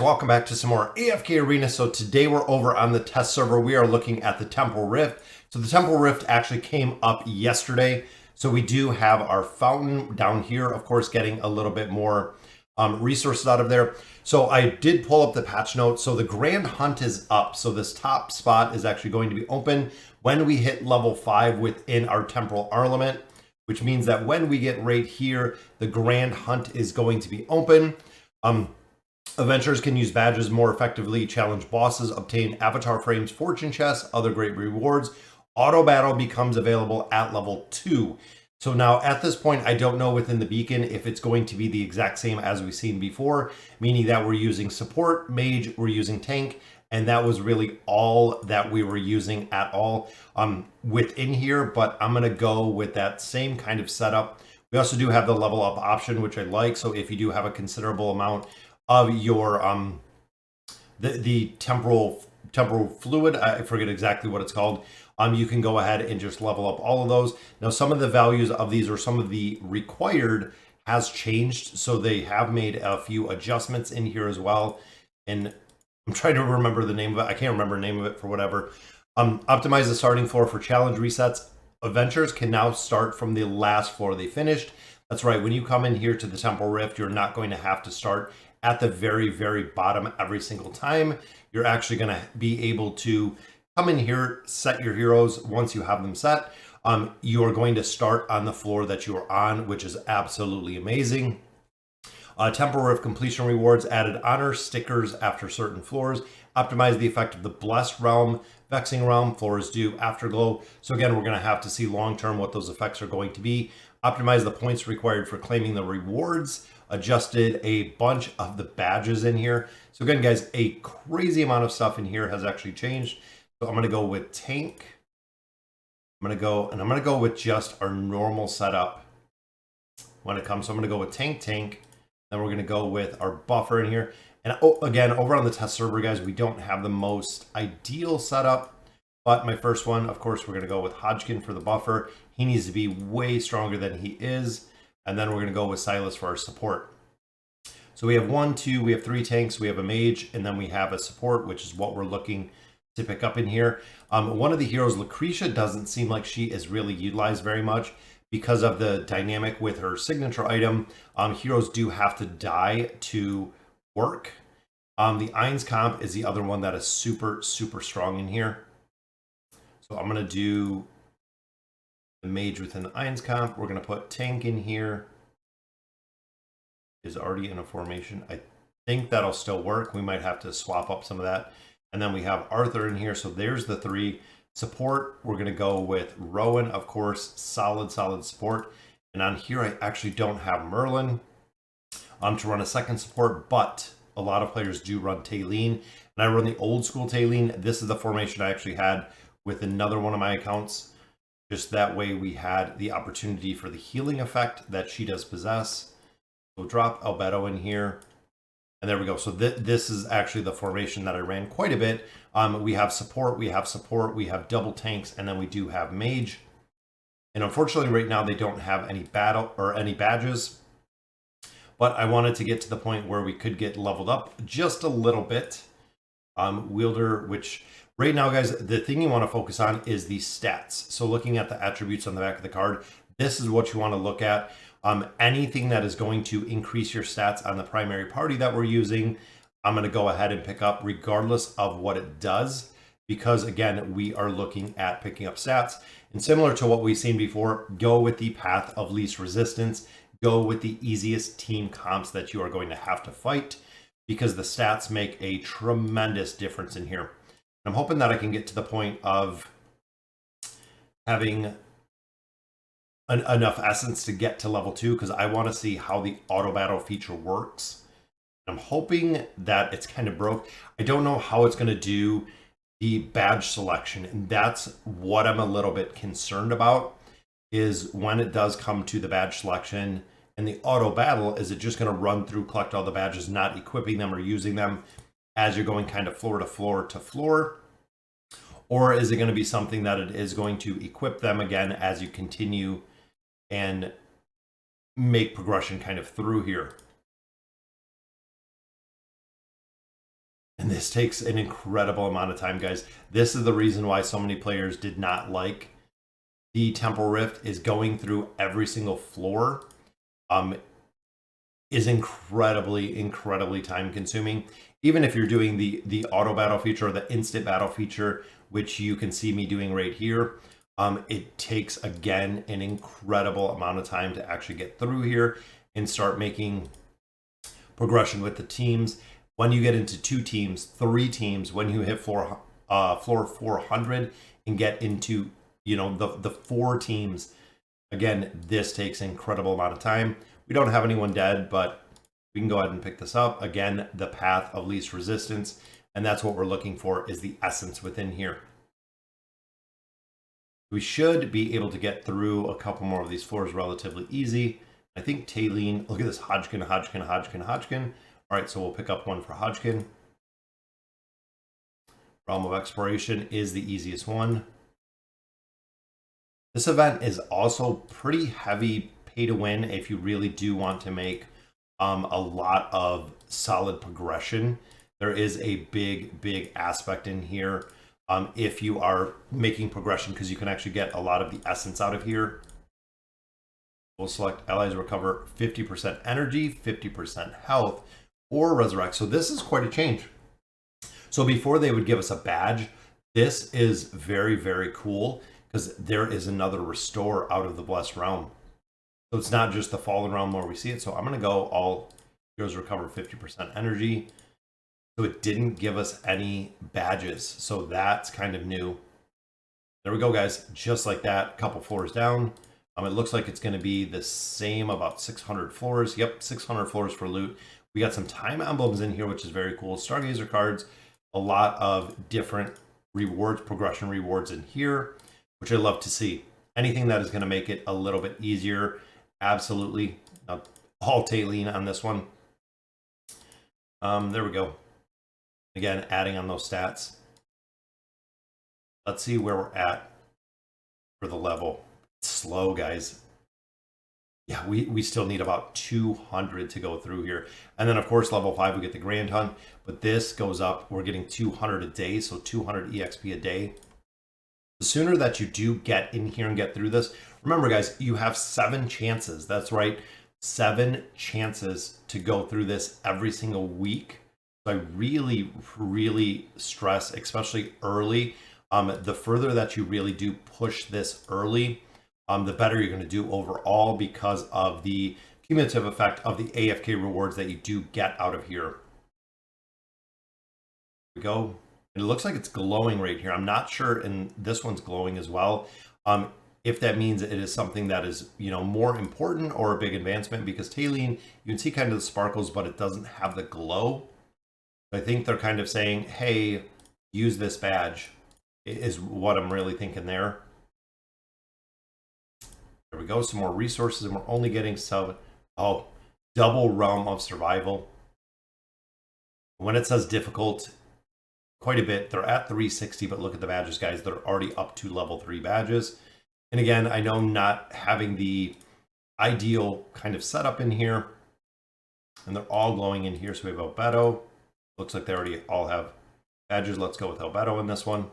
welcome back to some more AFK Arena. So today we're over on the test server. We are looking at the Temporal Rift. So the Temporal Rift actually came up yesterday. So we do have our fountain down here, of course, getting a little bit more resources out of there. So I did pull up the patch notes. So the Grand Hunt is up. So this top spot is actually going to be open when we hit level 5 within our Temporal Armament, which means that when we get right here, the Grand Hunt is going to be open. Adventurers can use badges more effectively, challenge bosses, obtain avatar frames, fortune chests, other great rewards. Auto battle becomes available at level 2. So now at this point, I don't know within the beacon if it's going to be the exact same as we've seen before, meaning that we're using support, mage, we're using tank, and that was really all that we were using at all within here, but I'm going to go with that same kind of setup. We also do have the level up option, which I like. So if you do have a considerable amount of your the temporal fluid, I forget exactly what it's called, you can go ahead and just level up all of those. Now some of the values of these, or some of the required, has changed, so they have made a few adjustments in here as well, and I'm trying to remember the name of it. I can't remember the name of it for whatever. Optimize the starting floor for challenge resets. Adventurers can now start from the last floor they finished. That's right, when you come in here to the Temporal Rift, you're not going to have to start at the very, very bottom every single time. You're actually going to be able to come in here, set your heroes. Once you have them set, you are going to start on the floor that you are on, which is absolutely amazing. Temporal Rift completion rewards added honor stickers after certain floors. Optimize the effect of the Blessed Realm, Vexing Realm, floors do Afterglow. So again, we're going to have to see long-term what those effects are going to be. Optimize the points required for claiming the rewards. Adjusted a bunch of the badges in here. So again, guys, a crazy amount of stuff in here has actually changed. So I'm going to go with tank. I'm going to go with just our normal setup when it comes. So I'm going to go with tank. Then we're going to go with our buffer in here. And again, over on the test server, guys, we don't have the most ideal setup. But my first one, of course, we're going to go with Hodgkin for the buffer. He needs to be way stronger than he is. And then we're going to go with Silas for our support. So we have 1, 2, we have 3 tanks, we have a mage, and then we have a support, which is what we're looking to pick up in here. One of the heroes, Lucretia, doesn't seem like she is really utilized very much because of the dynamic with her signature item. Heroes do have to die to work. The Eins comp is the other one that is super, super strong in here. So I'm going to do the mage within the Eins comp. We're going to put tank in here. Is already in a formation. I think that'll still work. We might have to swap up some of that. And then we have Arthur in here. So there's the 3. Support, we're going to go with Rowan, of course, solid support. And on here, I actually don't have Merlin to run a second support, but a lot of players do run Taylene. And I run the old school Taylene. This is the formation I actually had with another one of my accounts. Just that way we had the opportunity for the healing effect that she does possess. We'll drop Albedo in here. And there we go. So this is actually the formation that I ran quite a bit. We have support, we have double tanks, and then we do have mage. And unfortunately right now they don't have any battle or any badges. But I wanted to get to the point where we could get leveled up just a little bit. Wielder, which right now, guys, the thing you want to focus on is the stats. So looking at the attributes on the back of the card, this is what you want to look at. Anything that is going to increase your stats on the primary party that we're using, I'm going to go ahead and pick up regardless of what it does, because again, we are looking at picking up stats. And similar to what we've seen before, go with the path of least resistance, go with the easiest team comps that you are going to have to fight, because the stats make a tremendous difference in here. I'm hoping that I can get to the point of having enough essence to get to level 2, because I want to see how the auto battle feature works. I'm hoping that it's kind of broke. I don't know how it's going to do the badge selection, and that's what I'm a little bit concerned about, is when it does come to the badge selection and the auto battle, is it just going to run through, collect all the badges, not equipping them or using them as you're going kind of floor to floor to floor? Or is it going to be something that it is going to equip them again as you continue and make progression kind of through here? And this takes an incredible amount of time, guys. This is the reason why so many players did not like the Temporal Rift, is going through every single floor is incredibly time consuming. Even if you're doing the auto battle feature or the instant battle feature, which you can see me doing right here, it takes, again, an incredible amount of time to actually get through here and start making progression with the teams. When you get into 2 teams, 3 teams, when you hit floor 400 and get into, you know, the 4 teams, again, this takes an incredible amount of time. We don't have anyone dead, but we can go ahead and pick this up. Again, the path of least resistance, and that's what we're looking for, is the essence within here. We should be able to get through a couple more of these floors relatively easy. I think Taylene, look at this, Hodgkin. All right, so we'll pick up one for Hodgkin. Realm of Exploration is the easiest one. This event is also pretty heavy pay to win if you really do want to make a lot of solid progression. There is a big aspect in here if you are making progression, because you can actually get a lot of the essence out of here. We'll select allies recover 50% energy, 50% health, or resurrect. So this is quite a change. So before they would give us a badge, this is very cool, because there is another restore out of the Blessed Realm. So it's not just the Fallen Realm where we see it. So I'm going to go all heroes recover 50% energy. So it didn't give us any badges. So that's kind of new. There we go, guys. Just like that, a couple floors down. It looks like it's going to be the same, about 600 floors. Yep, 600 floors for loot. We got some time emblems in here, which is very cool. Stargazer cards, a lot of different rewards, progression rewards in here, which I love to see. Anything that is going to make it a little bit easier, absolutely. All Taylene on this one. There we go. Again, adding on those stats. Let's see where we're at for the level. It's slow, guys. Yeah, we still need about 200 to go through here. And then, of course, level 5, we get the Grand Hunt. But this goes up. We're getting 200 a day, so 200 EXP a day. The sooner that you do get in here and get through this, remember, guys, you have 7 chances. That's right, 7 chances to go through this every single week. So I really stress, especially early, the further that you really do push this early, the better you're going to do overall, because of the cumulative effect of the AFK rewards that you do get out of here. Here we go. And it looks like it's glowing right here. I'm not sure, and this one's glowing as well. If that means it is something that is, you know, more important or a big advancement, because Taylene, you can see kind of the sparkles, but it doesn't have the glow. I think they're kind of saying, hey, use this badge, is what I'm really thinking there. There we go, some more resources, and we're only getting double Realm of Survival. When it says difficult, quite a bit. They're at 360, but look at the badges, guys. They're already up to level 3 badges. And again, I know not having the ideal kind of setup in here, and they're all glowing in here. So we have Albedo. Looks like they already all have badges. Let's go with Albedo in this one.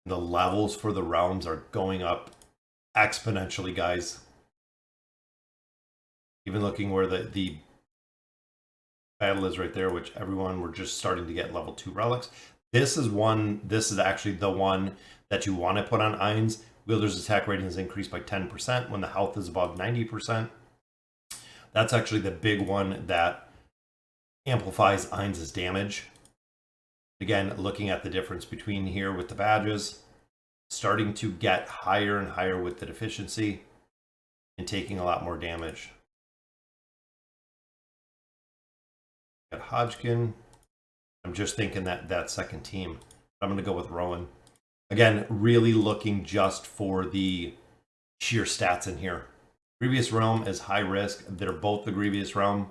The levels for the realms are going up exponentially, guys. Even looking where the battle is right there, which everyone, we're just starting to get level 2 relics. This is actually the one that you want to put on Ainz. Wielder's attack rating is increased by 10% when the health is above 90%. That's actually the big one that amplifies Ainz's damage. Again, looking at the difference between here with the badges, starting to get higher and higher with the deficiency and taking a lot more damage. Got Hodgkin. I'm just thinking that second team. I'm going to go with Rowan. Again, really looking just for the sheer stats in here. Grievous Realm is high risk. They're both the Grievous Realm.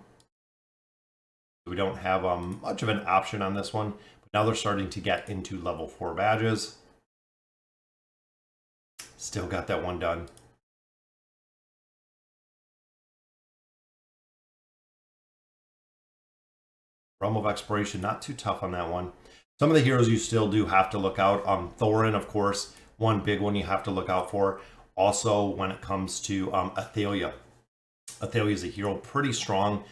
We don't have much of an option on this one. But now they're starting to get into level 4 badges. Still got that one done. Realm of Exploration, not too tough on that one. Some of the heroes you still do have to look out. Thorin, of course, one big one you have to look out for. Also, when it comes to Athalia. Athalia is a hero pretty strong.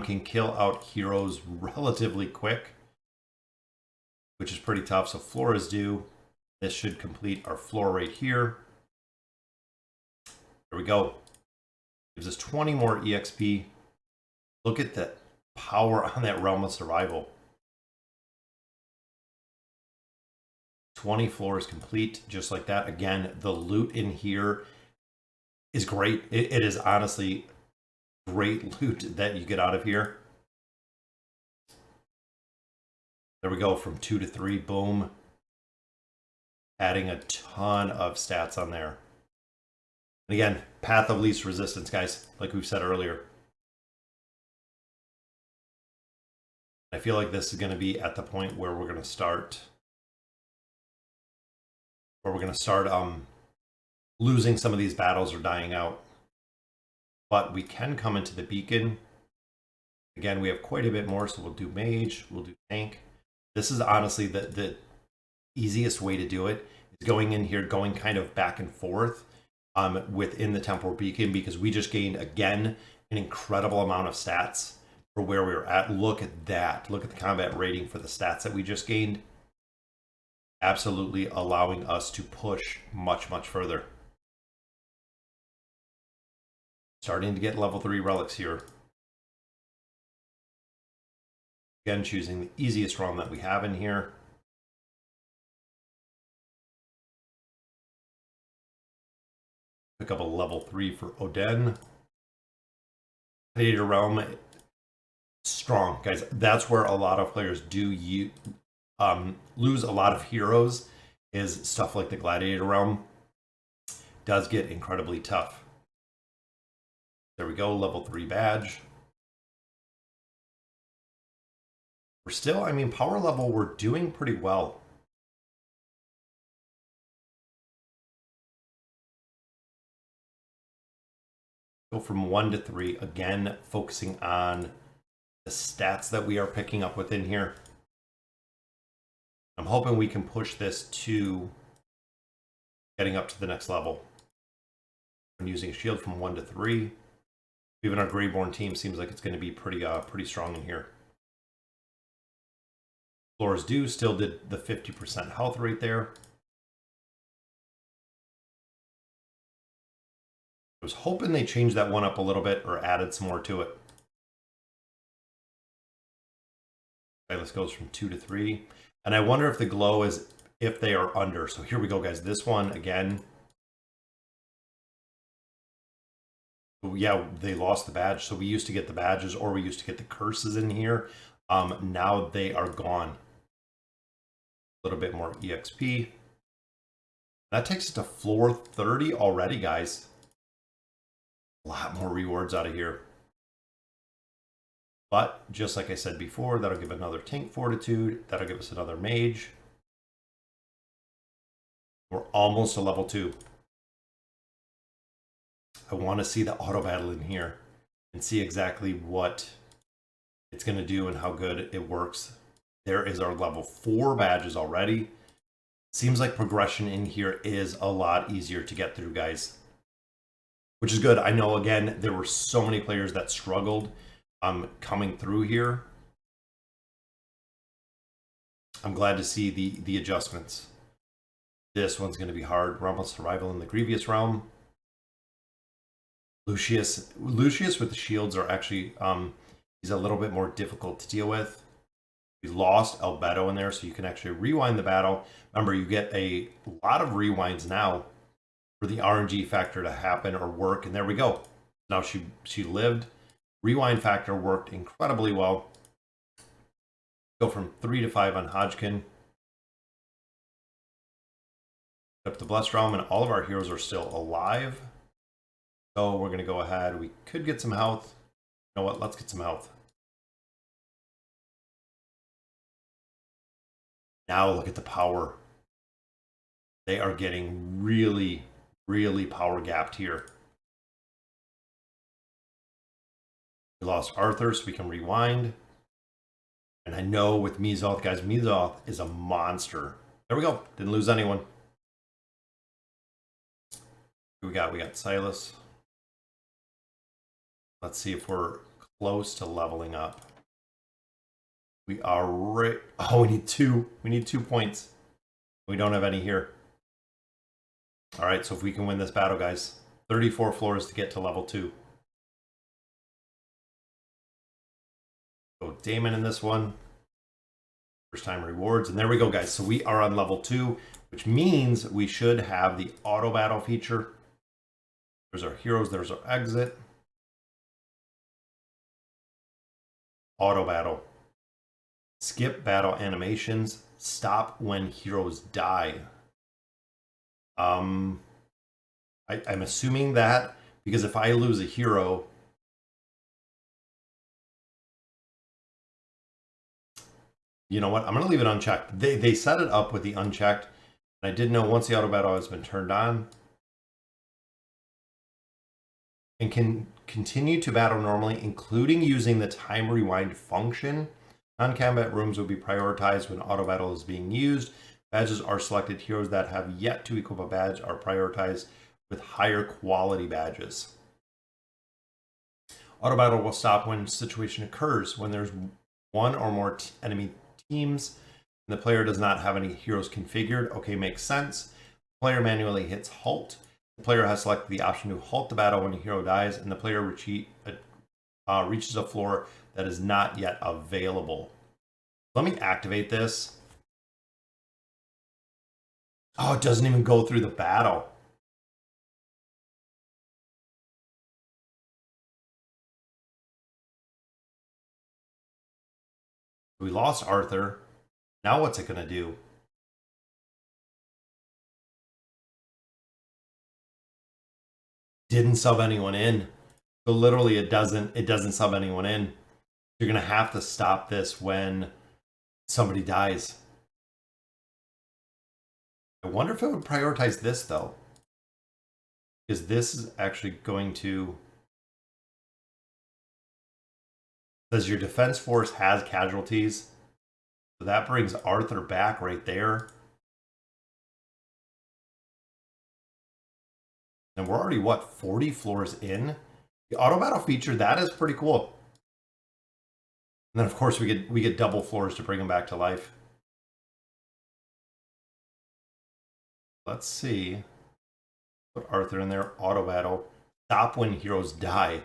Can kill out heroes relatively quick, which is pretty tough. So floor is due. This should complete our floor right here. There we go. Gives us 20 more EXP. Look at the power on that Realm of Survival. 20 floors complete, just like that. Again, the loot in here is great. It is honestly great loot that you get out of here. There we go, from 2 to 3, boom. Adding a ton of stats on there. And again, path of least resistance, guys, like we've said earlier. I feel like this is going to be at the point where we're going to start losing some of these battles or dying out. But we can come into the beacon. Again, we have quite a bit more, so we'll do mage, we'll do tank. This is honestly the easiest way to do it, is going in here, going kind of back and forth within the temporal beacon, because we just gained, again, an incredible amount of stats for where we were at. Look at that. Look at the combat rating for the stats that we just gained. Absolutely allowing us to push much, much further. Starting to get level 3 relics here. Again, choosing the easiest realm that we have in here. Pick up a level 3 for Oden. Gladiator realm, strong, guys. That's where a lot of players do lose a lot of heroes, is stuff like the Gladiator realm. Does get incredibly tough. There we go, level 3 badge. We're still, I mean, power level, we're doing pretty well. Go from 1 to 3, again, focusing on the stats that we are picking up within here. I'm hoping we can push this to getting up to the next level. I'm using a shield from 1 to 3. Even our Greyborn team seems like it's going to be pretty strong in here. Floors do still did the 50% health rate there. I was hoping they changed that one up a little bit or added some more to it. Okay, let's go from 2 to 3. And I wonder if the glow is if they are under. So here we go, guys. This one again. Yeah, they lost the badge. So we used to get the badges, or we used to get the curses in here. Now they are gone. A little bit more EXP. That takes us to floor 30 already, guys. A lot more rewards out of here. But just like I said before, that'll give another tank fortitude. That'll give us another mage. We're almost to level 2. I want to see the auto battle in here and see exactly what it's going to do and how good it works. There is our level 4 badges already. Seems like progression in here is a lot easier to get through, guys, which is good. I know, again, there were so many players that struggled coming through here. I'm glad to see the adjustments. This one's going to be hard. Realm of Survival in the Grievous realm. Lucius with the shields are actually, he's a little bit more difficult to deal with. We lost Albedo in there, so you can actually rewind the battle. Remember, you get a lot of rewinds now for the RNG factor to happen or work, and there we go. Now she lived. Rewind factor worked incredibly well. Go from 3 to 5 on Hodgkin. Up the Blessed Realm, and all of our heroes are still alive. So we're going to go ahead. We could get some health. You know what? Let's get some health. Now look at the power. They are getting really, really power gapped here. We lost Arthur, so we can rewind. And I know with Mizoth, guys, Mizoth is a monster. There we go. Didn't lose anyone. Who we got? We got Silas. Let's see if we're close to leveling up. We are right. Oh, we need 2. We need 2 points. We don't have any here. All right, so if we can win this battle, guys, 34 floors to get to level 2. Go Damon in this one. First time rewards. And there we go, guys. So we are on level 2, which means we should have the auto battle feature. There's our heroes. There's our exit. Auto battle. Skip battle animations. Stop when heroes die. I'm assuming that because if I lose a hero, you know what? I'm going to leave it unchecked. They set it up with the unchecked. And I did know once the auto battle has been turned on and can continue to battle normally, including using the time rewind function. Non-combat rooms will be prioritized when auto battle is being used. Badges are selected. Heroes that have yet to equip a badge are prioritized with higher quality badges. Auto battle will stop when situation occurs when there's one or more enemy teams and the player does not have any heroes configured. Okay, makes sense. The player manually hits halt. The player has selected the option to halt the battle when a hero dies, and the player reaches a floor that is not yet available. Let me activate this. Oh, it doesn't even go through the battle. We lost Arthur. Now what's it going to do? Didn't sub anyone in. So literally it doesn't sub anyone in. You're going to have to stop this when somebody dies. I wonder if it would prioritize this though. Because this is actually going to... Says your defense force has casualties. So that brings Arthur back right there. And we're already, what, 40 floors in? The auto battle feature, that is pretty cool. And then, of course, we get double floors to bring him back to life. Let's see. Put Arthur in there. Auto battle. Stop when heroes die.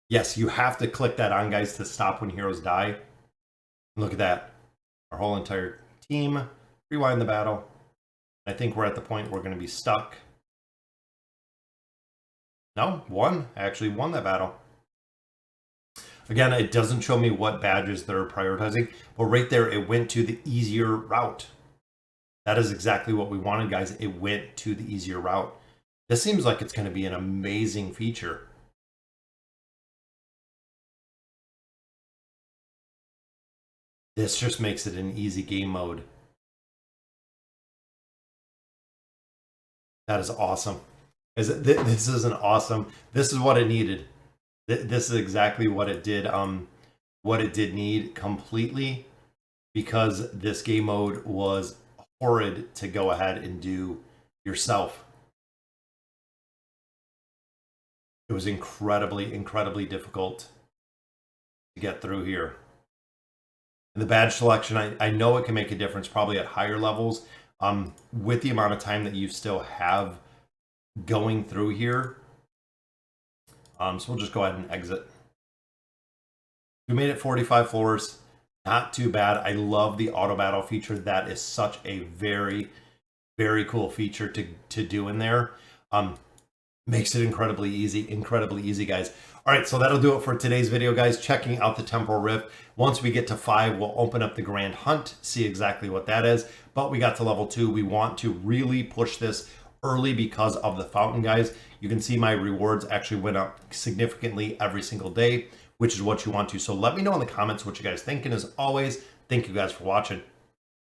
Yes, you have to click that on, guys, to stop when heroes die. Look at that. Our whole entire team. Rewind the battle. I think we're at the point we're going to be stuck. No, won. I actually won that battle. Again, it doesn't show me what badges they're prioritizing, but right there, it went to the easier route. That is exactly what we wanted, guys. It went to the easier route. This seems like it's going to be an amazing feature. This just makes it an easy game mode. That is awesome. This is an awesome. This is what it needed. This is exactly what it did. What it did need completely, because this game mode was horrid to go ahead and do yourself. It was incredibly, incredibly difficult to get through here. And the badge selection, I know it can make a difference probably at higher levels. With the amount of time that you still have going through here. So we'll just go ahead and exit. We made it 45 floors. Not too bad. I love the auto battle feature. That is such a very, very cool feature to do in there. Makes it incredibly easy, guys. All right, so that'll do it for today's video, guys. Checking out the Temporal Rift. Once we get to 5, we'll open up the Grand Hunt, see exactly what that is. But we got to level 2. We want to really push this early because of the fountain, guys. You can see my rewards actually went up significantly every single day, which is what you want to. So let me know in the comments what you guys think. And as always, thank you guys for watching.